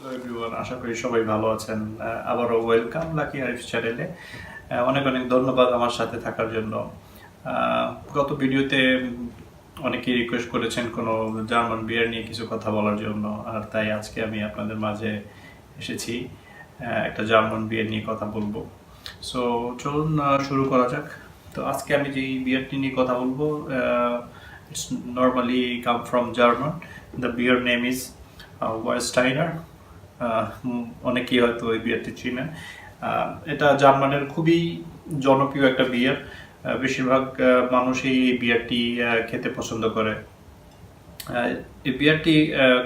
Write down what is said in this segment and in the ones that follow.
Hello everyone, আশা করি সবাই ভালো আছেন। আবারও ওয়েলকাম লাকিয়ারিফ চ্যানেলে। অনেক অনেক ধন্যবাদ আমার সাথে থাকার জন্য। গত ভিডিওতে অনেকেই রিকোয়েস্ট করেছেন কোনো জার্মান বিয়ার নিয়ে কিছু কথা বলার জন্য, আর তাই আজকে আমি আপনাদের মাঝে এসেছি একটা জার্মান বিয়ার নিয়ে কথা বলবো। সো চলুন শুরু করা যাক। তো আজকে আমি যেই বিয়ারটি নিয়ে কথা বলবো, it's normally come from German. The beer name is Warsteiner. অনেকেই হয়তো এই বিয়ারটি চিনেন। এটা জার্মানের খুবই জনপ্রিয় একটা বিয়ার। বেশিরভাগ মানুষই এই বিয়ারটি খেতে পছন্দ করে। এই বিয়ারটি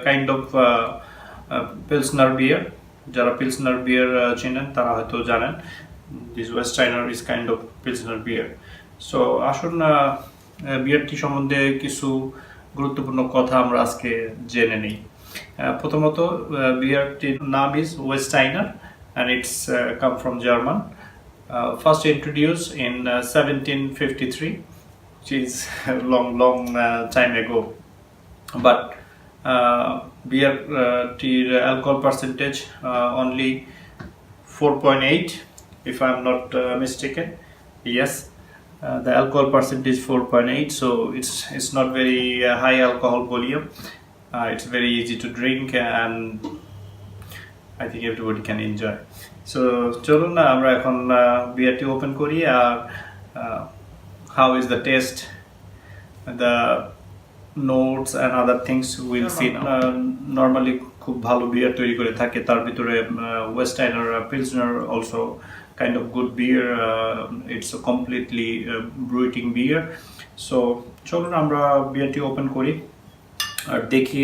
কাইন্ড অফ পিলসনার বিয়ার। যারা পিলসনার বিয়ার চিনেন তারা হয়তো জানেন this Warsteiner is kind of pilsner beer. So আসুন বিয়ারটি সম্বন্ধে কিছু গুরুত্বপূর্ণ কথা আমরা আজকে জেনে নিই। প্রথমত, বিয়ারটির নাম is ওয়েস্টাইনার and it's come from German. First introduced in 1753, which is a long time ago. But beer alcohol percentage only 4.8, if I'm not mistaken. Yes, the alcohol percentage 4.8, so it's not very high alcohol volume. It's very easy to drink and I think everybody can enjoy. So চলুন না আমরা এখন বিয়ারটি open করি আর how is the taste, the notes and other things we'll see now. Normally খুব ভালো বিয়ার তৈরি করে থাকে, তার ভিতরে ওয়েস্টাইনার পিলসনার also kind of good beer. It's a completely brewing beer. So চলুন আমরা বিয়ারটি ওপেন করি আর দেখি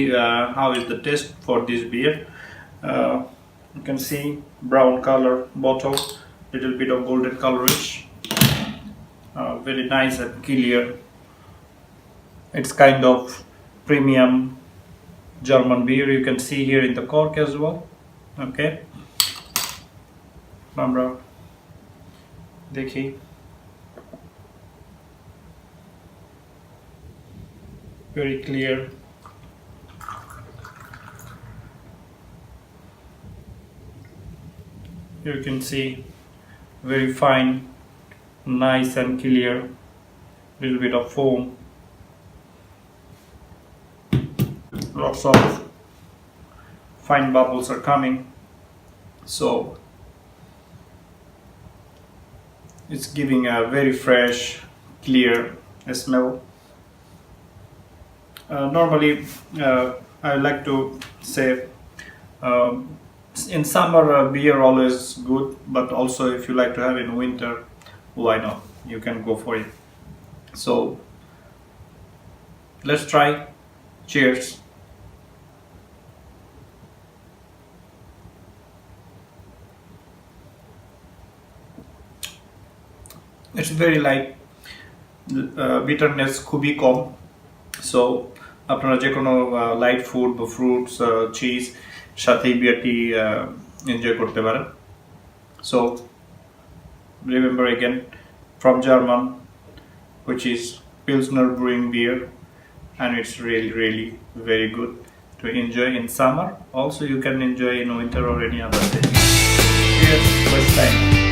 how is the taste for this beer. You can see brown color bottle, little bit of golden colorish, very nice and clear. It's kind of premium German beer. You can see here in the cork as well. Okay, আমরা দেখি very clear. You can see very fine, nice and clear, little bit of foam, lots of fine bubbles are coming, so it's giving a very fresh, clear smell. Normally I like to say in summer beer always good, but also if you like to have in winter, why not, you can go for it. So let's try. Cheers. It's very light, bitterness খুবই কম, so আপনারা যে কোনো light food বা fruits, cheese সাথে বিয়ারটি enjoy করতে পারেন. So remember again, from German, which is Pilsner brewing beer, and it's really very good to enjoy in summer. Also you can enjoy in winter or any other day. Cheers, first time.